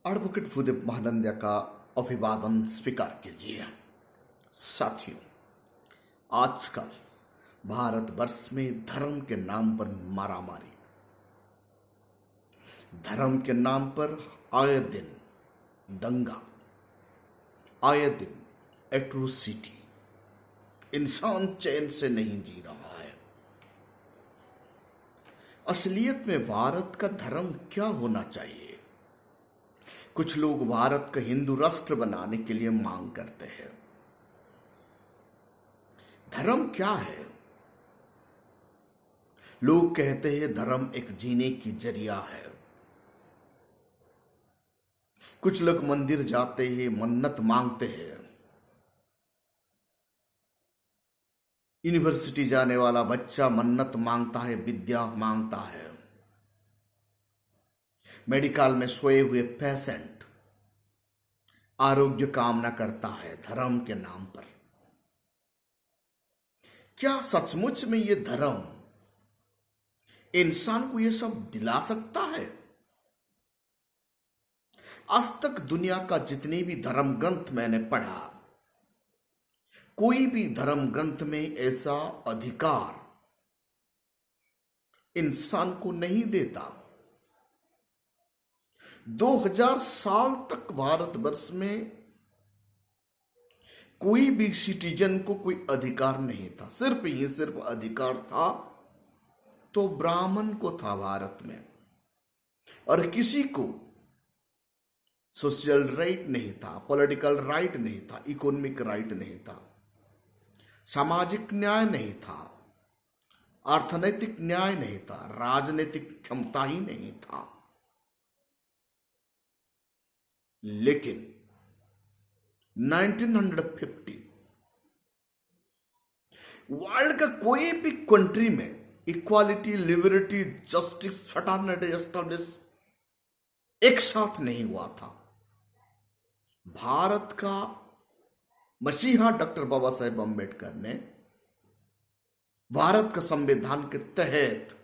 Advocate Bhudev Mahananda का अभिवादन स्वीकार कीजिए। साथियों, आजकल भारतवर्ष में धर्म के नाम पर मारामारी, धर्म के नाम पर आए दिन दंगा, आए दिन एट्रोसिटी, इंसान चैन से नहीं जी रहा है। असलियत में भारत का धर्म क्या होना चाहिए? कुछ लोग भारत को हिंदू राष्ट्र बनाने के लिए मांग करते हैं। धर्म क्या है? लोग कहते हैं धर्म एक जीने की जरिया है। कुछ लोग मंदिर जाते हैं, मन्नत मांगते हैं। यूनिवर्सिटी जाने वाला बच्चा मन्नत मांगता है, विद्या मांगता है। मेडिकल में सोए हुए पेशेंट आरोग्य कामना करता है धर्म के नाम पर। क्या सचमुच में ये धर्म इंसान को ये सब दिला सकता है? आज तक दुनिया का जितने भी धर्म ग्रंथ मैंने पढ़ा, कोई भी धर्म ग्रंथ में ऐसा अधिकार इंसान को नहीं देता। 2000 साल तक भारतवर्ष में कोई भी सिटीजन को कोई अधिकार नहीं था। सिर्फ अधिकार था तो ब्राह्मण को था भारत में, और किसी को सोशल राइट नहीं था, पॉलिटिकल राइट नहीं था, इकोनॉमिक राइट नहीं था, सामाजिक न्याय नहीं था, अर्थनैतिक न्याय नहीं था, राजनीतिक क्षमता ही नहीं था। लेकिन 1950 वर्ल्ड का कोई भी कंट्री में equality, liberty, justice, fraternity establish एक साथ नहीं हुआ था। भारत का मसीहा डॉक्टर बाबा साहेब अम्बेडकर ने भारत का संविधान के तहत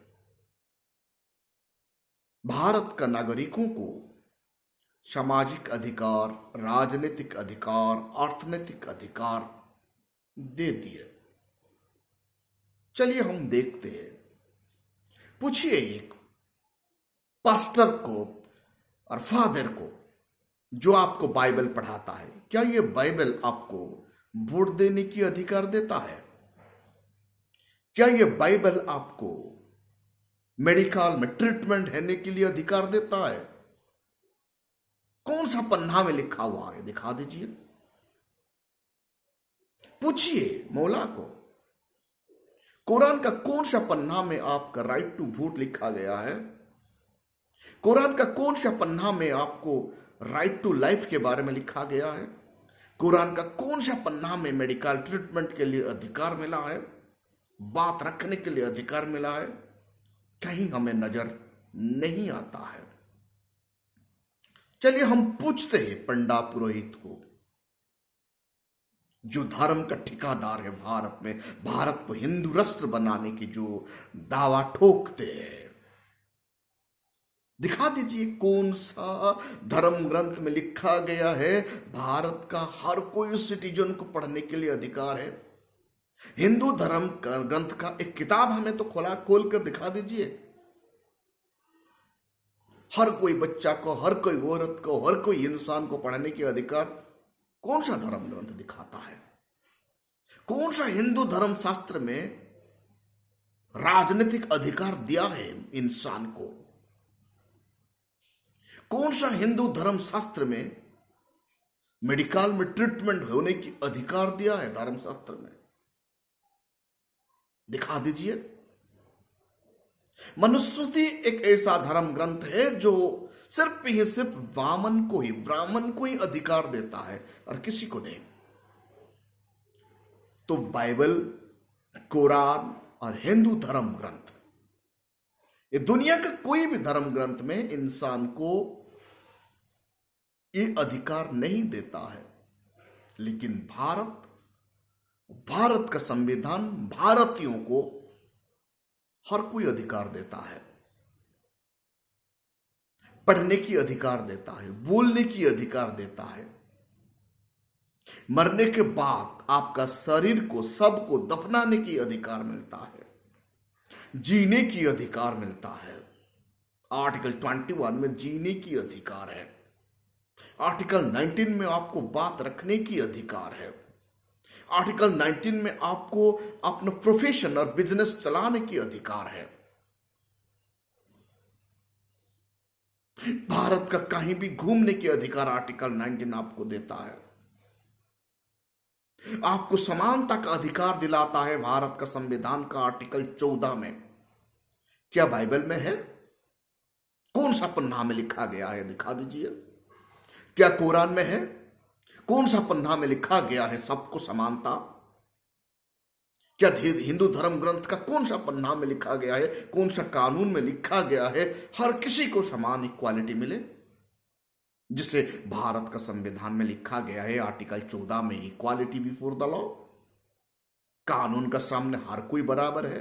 भारत का नागरिकों को सामाजिक अधिकार, राजनीतिक अधिकार, अर्थनैतिक अधिकार दे दिए। चलिए हम देखते हैं। पूछिए एक पास्टर को और फादर को जो आपको बाइबल पढ़ाता है, क्या ये बाइबल आपको वोट देने की अधिकार देता है? क्या ये बाइबल आपको मेडिकल में ट्रीटमेंट लेने के लिए अधिकार देता है? कौन सा पन्ना में लिखा हुआ है? दिखा दीजिए। पूछिए मौला को, कुरान का कौन सा पन्ना में आपका राइट टू वोट लिखा गया है? कुरान का कौन सा पन्ना में आपको राइट टू लाइफ के बारे में लिखा गया है? कुरान का कौन सा पन्ना में मेडिकल ट्रीटमेंट के लिए अधिकार मिला है, बात रखने के लिए अधिकार मिला है? कहीं हमें नजर नहीं आता है। चलिए हम पूछते हैं पंडा पुरोहित को, जो धर्म का ठेकेदार है भारत में, भारत को हिंदू राष्ट्र बनाने की जो दावा ठोकते हैं। दिखा दीजिए कौन सा धर्म ग्रंथ में लिखा गया है भारत का हर कोई सिटीजन को पढ़ने के लिए अधिकार है। हिंदू धर्म ग्रंथ का एक किताब हमें तो खोल कर दिखा दीजिए। हर कोई बच्चा को, हर कोई औरत को, हर कोई इंसान को पढ़ने के अधिकार कौन सा धर्म ग्रंथ दिखाता है? कौन सा हिंदू धर्म शास्त्र में राजनीतिक अधिकार दिया है इंसान को? कौन सा हिंदू धर्म शास्त्र में मेडिकल में ट्रीटमेंट होने की अधिकार दिया है धर्म शास्त्र में? दिखा दीजिए। मनुस्मृति एक ऐसा धर्म ग्रंथ है जो सिर्फ ब्राह्मण को ही अधिकार देता है और किसी को नहीं। तो बाइबल, कुरान और हिंदू धर्म ग्रंथ, ये दुनिया का कोई भी धर्म ग्रंथ में इंसान को ये अधिकार नहीं देता है। लेकिन भारत का संविधान भारतीयों को हर कोई अधिकार देता है। पढ़ने की अधिकार देता है, बोलने की अधिकार देता है। मरने के बाद आपका शरीर को, सबको दफनाने की अधिकार मिलता है, जीने की अधिकार मिलता है। आर्टिकल 21 में जीने की अधिकार है। आर्टिकल 19 में आपको बात रखने की अधिकार है। आर्टिकल 19 में आपको अपना प्रोफेशन और बिजनेस चलाने की अधिकार है। भारत का कहीं भी घूमने की अधिकार आर्टिकल 19 आपको देता है। आपको समानता का अधिकार दिलाता है भारत का संविधान का आर्टिकल 14 में। क्या बाइबल में है? कौन सा पन्ना में लिखा गया है? दिखा दीजिए। क्या कुरान में है? कौन सा पन्ना में लिखा गया है सबको समानता? क्या हिंदू धर्म ग्रंथ का कौन सा पन्ना में लिखा गया है, कौन सा कानून में लिखा गया है हर किसी को समान इक्वालिटी मिले? जिसे भारत का संविधान में लिखा गया है आर्टिकल 14 में, इक्वालिटी बिफोर द लॉ, कानून का सामने हर कोई बराबर है।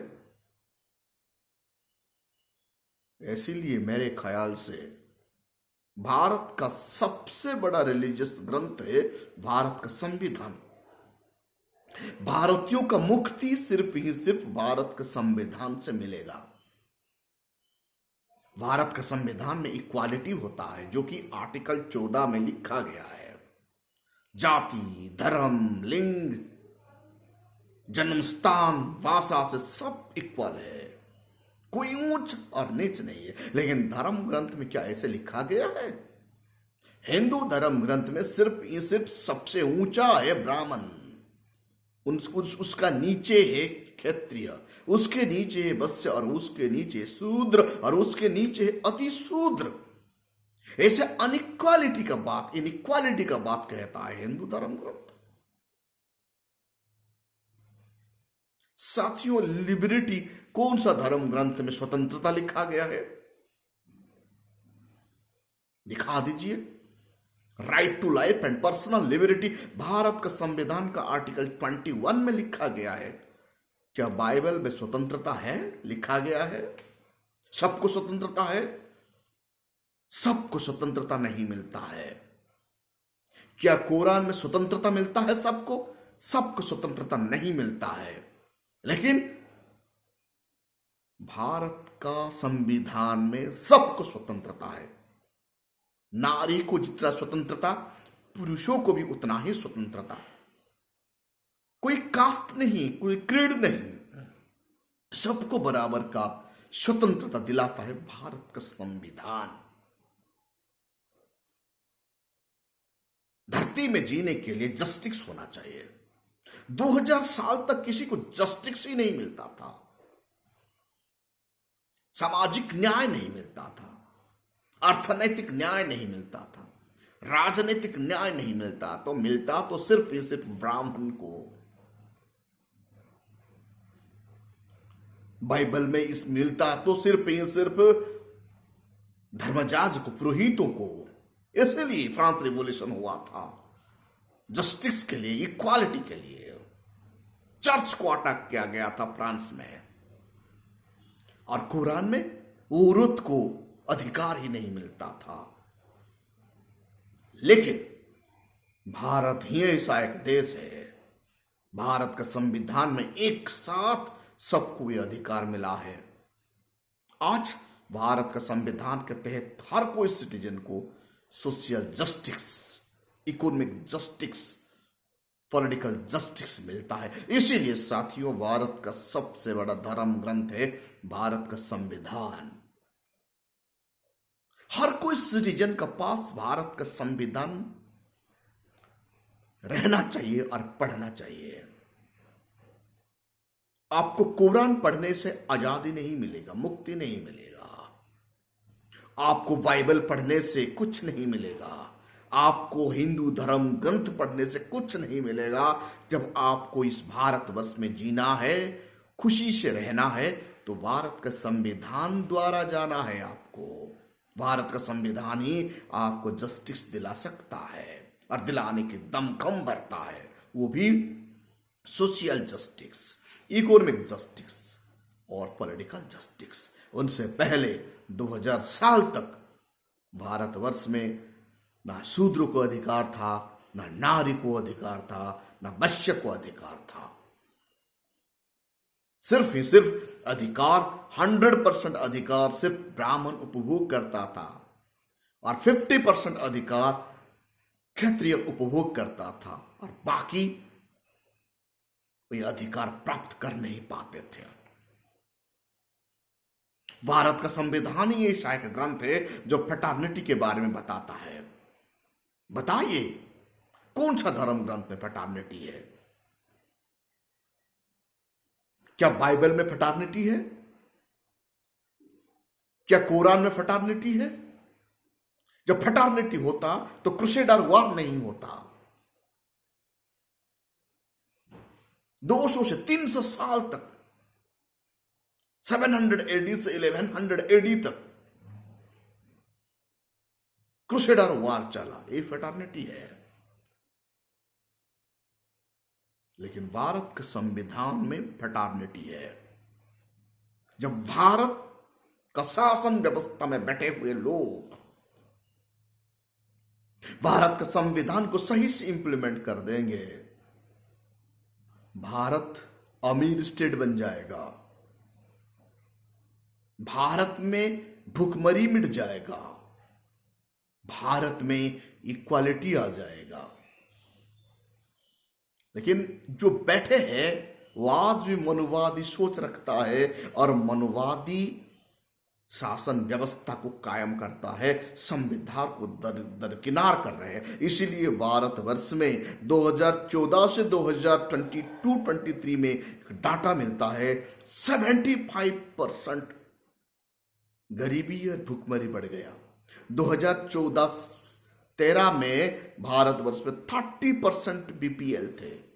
इसीलिए मेरे ख्याल से भारत का सबसे बड़ा रिलीजियस ग्रंथ है भारत का संविधान। भारतीयों का मुक्ति सिर्फ ही सिर्फ भारत के संविधान से मिलेगा। भारत का संविधान में इक्वालिटी होता है, जो कि आर्टिकल 14 में लिखा गया है। जाति, धर्म, लिंग, जन्म स्थान, भाषा से सब इक्वल है, कोई ऊंच और नीच नहीं है। लेकिन धर्म ग्रंथ में क्या ऐसे लिखा गया है? हिंदू धर्म ग्रंथ में सिर्फ सबसे ऊंचा है ब्राह्मण, उसका नीचे है क्षत्रिय, उसके नीचे है वैश्य, और उसके नीचे शूद्र, और उसके नीचे है अति शूद्र। ऐसे अनइक्वालिटी का बात, इनइक्वालिटी का बात कहता है हिंदू धर्म ग्रंथ। साथियों, लिबर्टी कौन सा धर्म ग्रंथ में स्वतंत्रता लिखा गया है? दिखा दीजिए। Right to life and personal liberty Bharat का संविधान का आर्टिकल 21 में लिखा गया है। क्या बाइबल में स्वतंत्रता है? लिखा गया है सबको स्वतंत्रता है? सबको स्वतंत्रता नहीं मिलता है। क्या कुरान में स्वतंत्रता मिलता है सबको? सबको स्वतंत्रता नहीं मिलता है। लेकिन भारत का संविधान में सबको स्वतंत्रता है। नारी को जितना स्वतंत्रता, पुरुषों को भी उतना ही स्वतंत्रता। कोई कास्ट नहीं, कोई क्रीड नहीं, सबको बराबर का स्वतंत्रता दिलाता है भारत का संविधान। धरती में जीने के लिए जस्टिस होना चाहिए। 2000 साल तक किसी को जस्टिस ही नहीं मिलता था, सामाजिक न्याय नहीं मिलता था, अर्थनैतिक न्याय नहीं मिलता था, राजनीतिक न्याय नहीं मिलता, तो मिलता तो सिर्फ ब्राह्मण को। बाइबल में इस मिलता तो सिर्फ धर्मजाज को, पुरोहितों को। इसलिए फ्रांस रिवॉल्यूशन हुआ था, जस्टिस के लिए, इक्वालिटी के लिए। चर्च को अटैक किया गया था फ्रांस में, और कुरान में औरत को अधिकार ही नहीं मिलता था। लेकिन भारत ही ऐसा एक देश है, भारत का संविधान में एक साथ सबको यह अधिकार मिला है। आज भारत का संविधान के तहत हर कोई सिटीजन को social justice, economic justice, political justice मिलता है। इसीलिए साथियों, भारत का सबसे बड़ा धर्म ग्रंथ है भारत का संविधान। हर कोई सिटीजन का पास भारत का संविधान रहना चाहिए और पढ़ना चाहिए। आपको कुरान पढ़ने से आजादी नहीं मिलेगा, मुक्ति नहीं मिलेगा। आपको बाइबल पढ़ने से कुछ नहीं मिलेगा। आपको हिंदू धर्म ग्रंथ पढ़ने से कुछ नहीं मिलेगा। जब आपको इस भारतवर्ष में जीना है, खुशी से रहना है, तो भारत का संविधान द्वारा जाना है। आपको भारत का संविधान ही आपको जस्टिस दिला सकता है, और दिलाने के दमखम भरता है, वो भी सोशल जस्टिस, इकोनॉमिक जस्टिस और पॉलिटिकल जस्टिस। उनसे पहले 2000 साल तक भारतवर्ष में ना शूद्र को अधिकार था, ना नारी को अधिकार था, ना वैश्य को अधिकार था। सिर्फ ही सिर्फ अधिकार, 100% अधिकार सिर्फ ब्राह्मण उपभोग करता था और 50% अधिकार क्षत्रिय उपभोग करता था और बाकी वे अधिकार प्राप्त कर नहीं पाते थे। भारत का संविधान ही ऐसा एक ग्रंथ है जो फ्रेटर्निटी के बारे में बताता है। बताइए कौन सा धर्म ग्रंथ में फ्रेटर्निटी है? क्या बाइबल में फ्रेटर्निटी है? क्या कुरान में फ्रेटर्निटी है? जब फ्रेटर्निटी होता तो क्रूसेडर वॉर नहीं होता। 200 से 300 साल तक, 700 AD से 1100 AD तक क्रूसेडर वॉर चला। ये फ्रेटर्निटी है। लेकिन भारत के संविधान में फ्रेटर्निटी है। जब भारत का शासन व्यवस्था में बैठे हुए लोग भारत के संविधान को सही से इंप्लीमेंट कर देंगे, भारत अमीर स्टेट बन जाएगा। भारत में भूखमरी मिट जाएगा। भारत में इक्वालिटी आ जाएगा। लेकिन जो बैठे हैं वो आज भी मनुवादी सोच रखता है और मनुवादी शासन व्यवस्था को कायम करता है, संविधान को दरकिनार कर रहे हैं। इसीलिए भारतवर्ष में 2014 से 2022-23 में डाटा मिलता है 75% गरीबी और भूखमरी बढ़ गया। 2014-13 में भारतवर्ष में 30% BPL थे।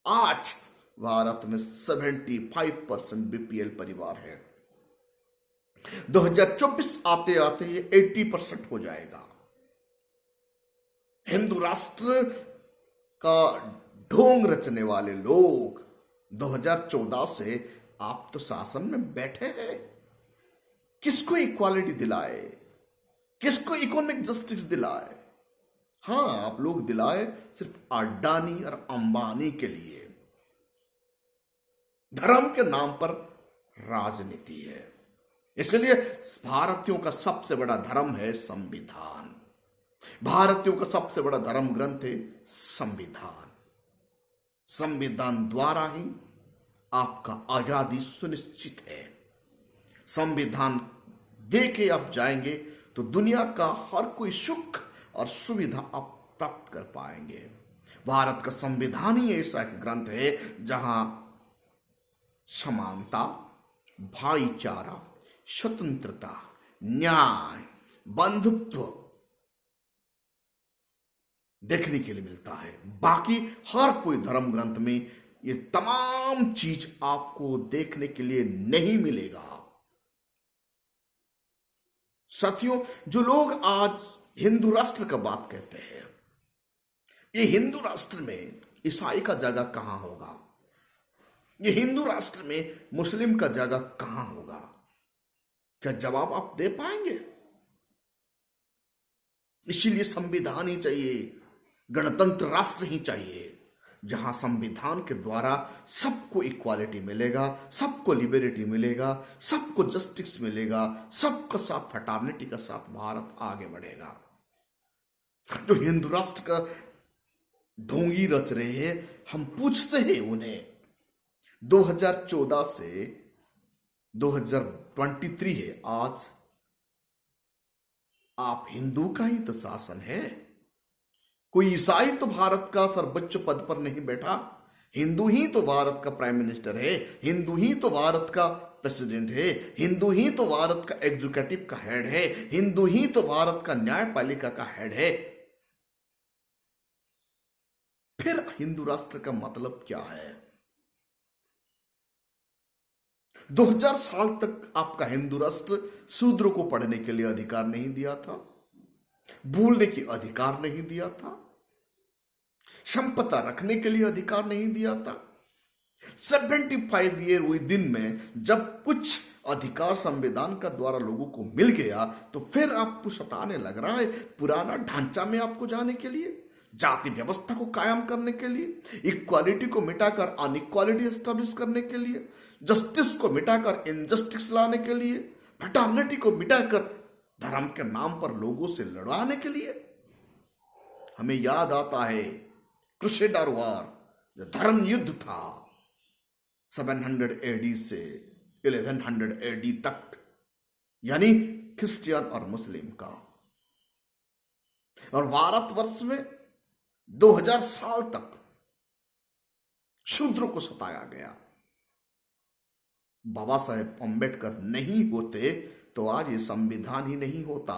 आज भारत में 75% BPL परिवार है। 2024 आते आते ये 80% हो जाएगा। हिंदू राष्ट्र का ढोंग रचने वाले लोग 2014 से आप तो शासन में बैठे हैं। किसको इक्वालिटी दिलाए? किसको इकोनॉमिक जस्टिस दिलाए? हां, आप लोग दिलाए सिर्फ अडानी और अंबानी के लिए। धर्म के नाम पर राजनीति है। इसलिए भारतीयों का सबसे बड़ा धर्म है संविधान। भारतीयों का सबसे बड़ा धर्म ग्रंथ है संविधान। संविधान द्वारा ही आपका आजादी सुनिश्चित है। संविधान दे के आप जाएंगे तो दुनिया का हर कोई सुख और सुविधा आप प्राप्त कर पाएंगे। भारत का संविधान ही ऐसा एक ग्रंथ है जहां समानता, भाईचारा, स्वतंत्रता, न्याय, बंधुत्व देखने के लिए मिलता है। बाकी हर कोई धर्म ग्रंथ में ये तमाम चीज आपको देखने के लिए नहीं मिलेगा। साथियों, जो लोग आज हिंदू राष्ट्र का बात कहते हैं, ये हिंदू राष्ट्र में ईसाई का जगह कहां होगा? ये हिंदू राष्ट्र में मुस्लिम का जगह कहां होगा? क्या जवाब आप दे पाएंगे? इसीलिए संविधान ही चाहिए, गणतंत्र राष्ट्र ही चाहिए, जहां संविधान के द्वारा सबको इक्वालिटी मिलेगा, सबको लिबर्टी मिलेगा, सबको जस्टिस मिलेगा, सबका साथ फ्रेटर्निटी का साथ भारत आगे बढ़ेगा। जो हिंदू राष्ट्र का ढोंगी रच रहे हैं, हम पूछते हैं उन्हें 2014 से 2023 है आज, आप हिंदू का ही तो शासन है। कोई ईसाई तो भारत का सर्वोच्च पद पर नहीं बैठा। हिंदू ही तो भारत का प्राइम मिनिस्टर है, हिंदू ही तो भारत का प्रेसिडेंट है, हिंदू ही तो भारत का एग्जीक्यूटिव का हेड है, हिंदू ही तो भारत का न्यायपालिका का हेड है। फिर हिंदू राष्ट्र का मतलब क्या है? 2000 साल तक आपका हिंदू राष्ट्र शूद्रों को पढ़ने के लिए अधिकार नहीं दिया था, बोलने की अधिकार नहीं दिया था, संपत्ति रखने के लिए अधिकार नहीं दिया था। 75 ईयर हुई दिन में जब कुछ अधिकार संविधान का द्वारा लोगों को मिल गया, तो फिर आपको सताने लग रहा है पुराना ढांचा में आपको जाने के लिए, जाति व्यवस्था को कायम करने के लिए, इक्वालिटी को मिटाकर अनइक्वालिटी एस्टेब्लिश करने के लिए, जस्टिस को मिटाकर इनजस्टिस लाने के लिए, फ्रेटर्निटी को मिटाकर धर्म के नाम पर लोगों से लड़वाने के लिए। हमें याद आता है क्रूसेडर वॉर, जो धर्म युद्ध था 700 एडी से 1100 एडी तक, यानी क्रिश्चियन और मुस्लिम का। और भारतवर्ष में 2000 साल तक शूद्रों को सताया गया। बाबा साहेब अंबेडकर नहीं होते तो आज ये संविधान ही नहीं होता।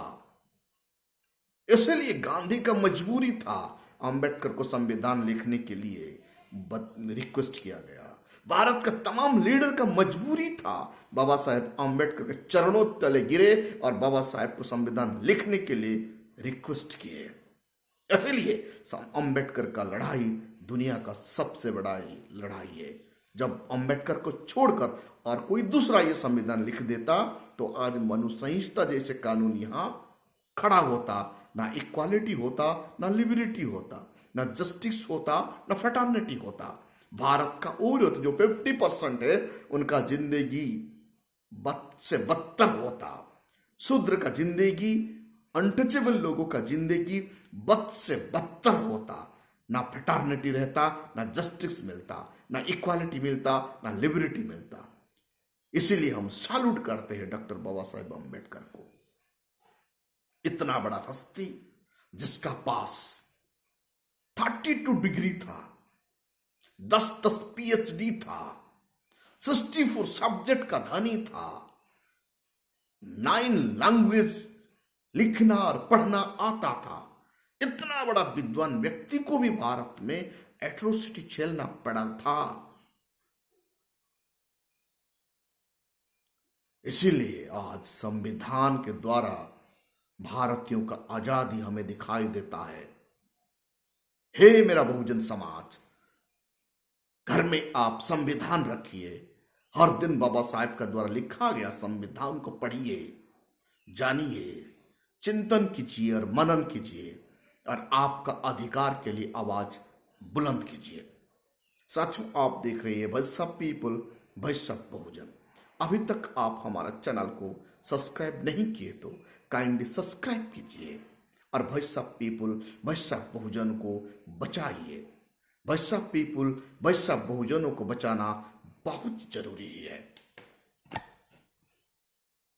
इसलिए गांधी का मजबूरी था अंबेडकर को संविधान लिखने के लिए रिक्वेस्ट किया गया। भारत का तमाम लीडर का मजबूरी था बाबा साहेब अंबेडकर के चरणों तले गिरे और बाबा साहेब को संविधान लिखने के लिए रिक्वेस्ट किए। इसलिए अंबेडकर का लड़ाई दुनिया का सबसे बड़ा लड़ाई है। जब अंबेडकर को छोड़कर और कोई दूसरा ये संविधान लिख देता तो आज मनुष्य संहिता जैसे कानून यहां खड़ा होता, ना इक्वालिटी होता, ना लिबर्टी होता, ना जस्टिस होता, ना फ्रेटर्निटी होता। भारत का औरत जो 50% है उनका जिंदगी बद से बदतर होता। शूद्र का जिंदगी, अनटचेबल लोगों का जिंदगी बद से बदतर होता। ना फ्रेटर्निटी रहता, ना जस्टिस मिलता, ना इक्वालिटी मिलता, ना लिबर्टी मिलता। इसीलिए हम सैल्यूट करते हैं डॉक्टर बाबा साहेब अंबेडकर को। इतना बड़ा हस्ती जिसका पास 32 डिग्री था, 10 PhD था, 64 सब्जेक्ट का धनी था, 9 लैंग्वेज लिखना और पढ़ना आता था। इतना बड़ा विद्वान व्यक्ति को भी भारत में एट्रोसिटी झेलना पड़ा था। इसीलिए आज संविधान के द्वारा भारतीयों का आजादी हमें दिखाई देता है। हे मेरा बहुजन समाज, घर में आप संविधान रखिए। हर दिन बाबा साहेब का द्वारा लिखा गया संविधान को पढ़िए, जानिए, चिंतन कीजिए और मनन कीजिए और आपका अधिकार के लिए आवाज बुलंद कीजिए। साथियों, आप देख रहे हैं voice of people, voice of Bahujan. अभी तक आप हमारा चैनल को सब्सक्राइब नहीं किए तो काइंडली सब्सक्राइब कीजिए और voice of people, voice of Bahujan को बचाइए। Voice of people, voice of बहुजनों को बचाना बहुत जरूरी है।